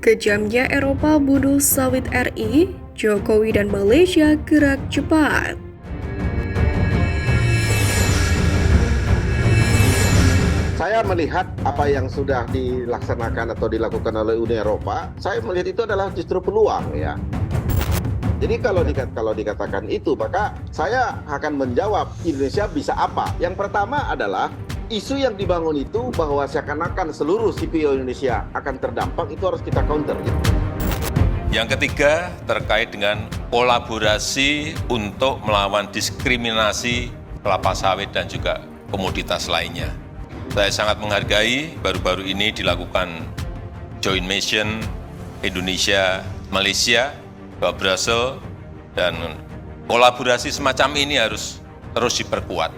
Kejamnya Eropa bunuh sawit RI, Jokowi dan Malaysia gerak cepat. Saya melihat apa yang sudah dilaksanakan atau dilakukan oleh Uni Eropa, saya melihat itu adalah justru peluang ya. Jadi kalau dikatakan itu, maka saya akan menjawab Indonesia bisa apa. Yang pertama adalah isu yang dibangun itu bahwa seakan-akan seluruh CPO Indonesia akan terdampak, itu harus kita counter. Yang ketiga terkait dengan kolaborasi untuk melawan diskriminasi kelapa sawit dan juga komoditas lainnya. Saya sangat menghargai baru-baru ini dilakukan joint mission Indonesia, Malaysia, ke Brussels, dan kolaborasi semacam ini harus terus diperkuat.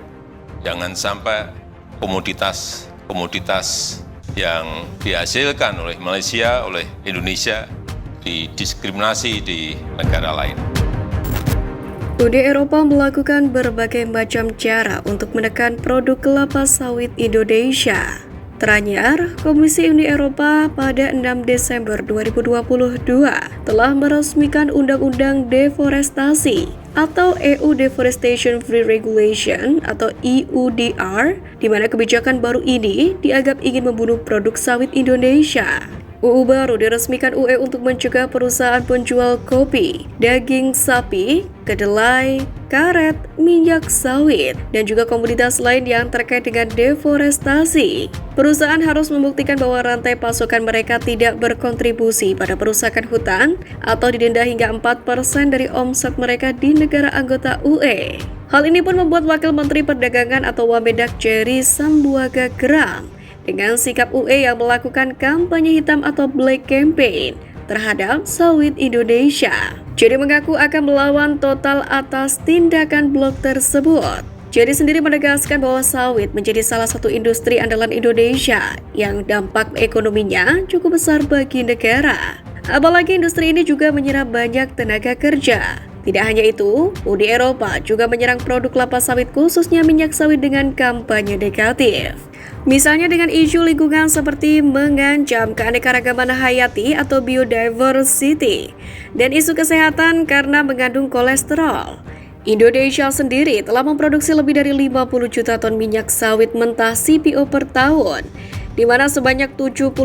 Jangan sampai komoditas yang dihasilkan oleh Malaysia, oleh Indonesia, didiskriminasi di negara lain. Uni Eropa melakukan berbagai macam cara untuk menekan produk kelapa sawit Indonesia. Teranyar, Komisi Uni Eropa pada 6 Desember 2022 telah meresmikan Undang-Undang Deforestasi atau EU Deforestation Free Regulation atau EUDR, di mana kebijakan baru ini dianggap ingin membunuh produk sawit Indonesia. UU baru diresmikan UE untuk mencegah perusahaan penjual kopi, daging sapi, kedelai, karet, minyak sawit, dan juga komoditas lain yang terkait dengan deforestasi. Perusahaan harus membuktikan bahwa rantai pasokan mereka tidak berkontribusi pada perusakan hutan atau didenda hingga 4% dari omset mereka di negara anggota UE. Hal ini pun membuat Wakil Menteri Perdagangan atau Wamendak Jerry Sambuaga geram dengan sikap UE yang melakukan kampanye hitam atau black campaign terhadap sawit Indonesia. Jerry mengaku akan melawan total atas tindakan blok tersebut. Jerry sendiri menegaskan bahwa sawit menjadi salah satu industri andalan Indonesia yang dampak ekonominya cukup besar bagi negara. Apalagi industri ini juga menyerap banyak tenaga kerja. Tidak hanya itu, Uni Eropa juga menyerang produk kelapa sawit khususnya minyak sawit dengan kampanye negatif. Misalnya dengan isu lingkungan seperti mengancam keanekaragaman hayati atau biodiversity dan isu kesehatan karena mengandung kolesterol. Indonesia sendiri telah memproduksi lebih dari 50 juta ton minyak sawit mentah CPO per tahun, di mana sebanyak 70%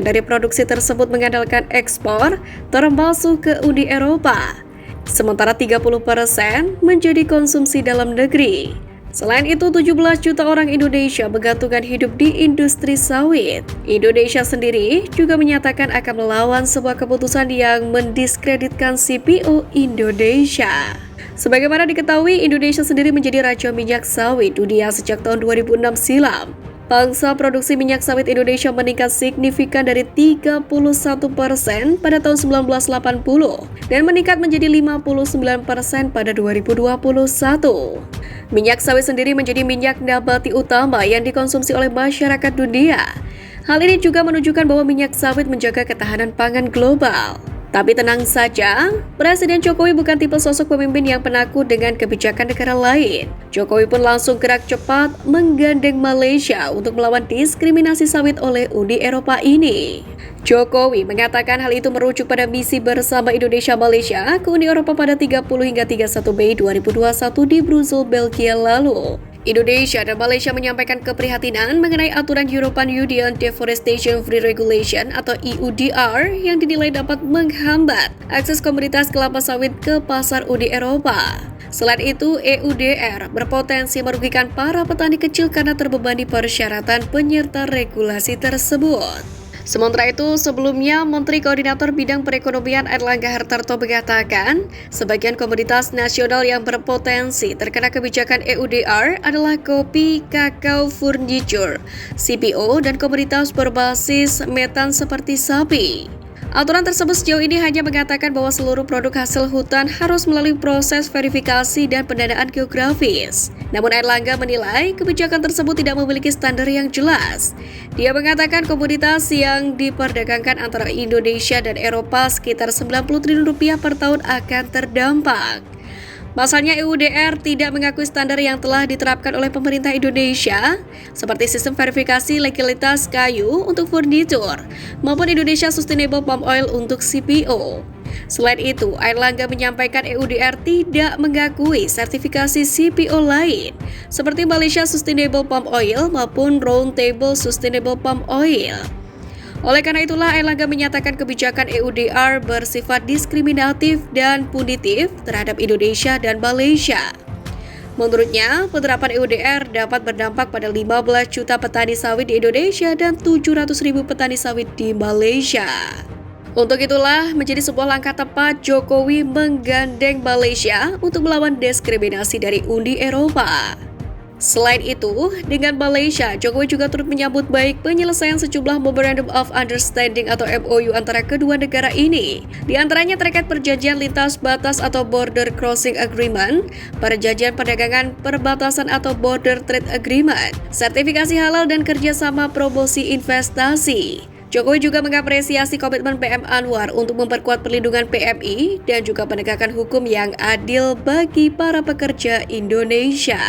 dari produksi tersebut mengandalkan ekspor termasuk ke Uni Eropa. Sementara 30% menjadi konsumsi dalam negeri. Selain itu, 17 juta orang Indonesia bergantungan hidup di industri sawit. Indonesia sendiri juga menyatakan akan melawan sebuah keputusan yang mendiskreditkan CPO Indonesia. Sebagaimana diketahui, Indonesia sendiri menjadi raja minyak sawit dunia sejak tahun 2006 silam. Pangsa produksi minyak sawit Indonesia meningkat signifikan dari 31% pada tahun 1980 dan meningkat menjadi 59% pada 2021. Minyak sawit sendiri menjadi minyak nabati utama yang dikonsumsi oleh masyarakat dunia. Hal ini juga menunjukkan bahwa minyak sawit menjaga ketahanan pangan global. Tapi tenang saja, Presiden Jokowi bukan tipe sosok pemimpin yang penakut dengan kebijakan negara lain. Jokowi pun langsung gerak cepat menggandeng Malaysia untuk melawan diskriminasi sawit oleh Uni Eropa ini. Jokowi mengatakan hal itu merujuk pada misi bersama Indonesia-Malaysia ke Uni Eropa pada 30 hingga 31 Mei 2021 di Brussels, Belgia lalu. Indonesia dan Malaysia menyampaikan keprihatinan mengenai aturan European Union Deforestation Free Regulation atau EUDR yang dinilai dapat menghambat akses komoditas kelapa sawit ke pasar Uni Eropa. Selain itu, EUDR berpotensi merugikan para petani kecil karena terbebani persyaratan penyerta regulasi tersebut. Sementara itu, sebelumnya Menteri Koordinator Bidang Perekonomian Airlangga Hartarto mengatakan sebagian komoditas nasional yang berpotensi terkena kebijakan EUDR adalah kopi, kakao, furniture, CPO, dan komoditas berbasis metan seperti sapi. Aturan tersebut sejauh ini hanya mengatakan bahwa seluruh produk hasil hutan harus melalui proses verifikasi dan pendanaan geografis. Namun Airlangga menilai kebijakan tersebut tidak memiliki standar yang jelas. Dia mengatakan komoditas yang diperdagangkan antara Indonesia dan Eropa sekitar 90 triliun rupiah per tahun akan terdampak. Pasalnya EUDR tidak mengakui standar yang telah diterapkan oleh pemerintah Indonesia, seperti sistem verifikasi legalitas kayu untuk furnitur, maupun Indonesia Sustainable Palm Oil untuk CPO. Selain itu, Airlangga menyampaikan EUDR tidak mengakui sertifikasi CPO lain, seperti Malaysia Sustainable Palm Oil maupun Roundtable Sustainable Palm Oil. Oleh karena itulah, Airlangga menyatakan kebijakan EUDR bersifat diskriminatif dan punitif terhadap Indonesia dan Malaysia. Menurutnya, penerapan EUDR dapat berdampak pada 15 juta petani sawit di Indonesia dan 700.000 petani sawit di Malaysia. Untuk itulah, menjadi sebuah langkah tepat Jokowi menggandeng Malaysia untuk melawan diskriminasi dari Uni Eropa. Selain itu, dengan Malaysia, Jokowi juga turut menyambut baik penyelesaian sejumlah Memorandum of Understanding atau MOU antara kedua negara ini. Di antaranya terkait perjanjian lintas batas atau Border Crossing Agreement, perjanjian perdagangan perbatasan atau Border Trade Agreement, sertifikasi halal dan kerjasama promosi investasi. Jokowi juga mengapresiasi komitmen PM Anwar untuk memperkuat perlindungan PMI dan juga penegakan hukum yang adil bagi para pekerja Indonesia.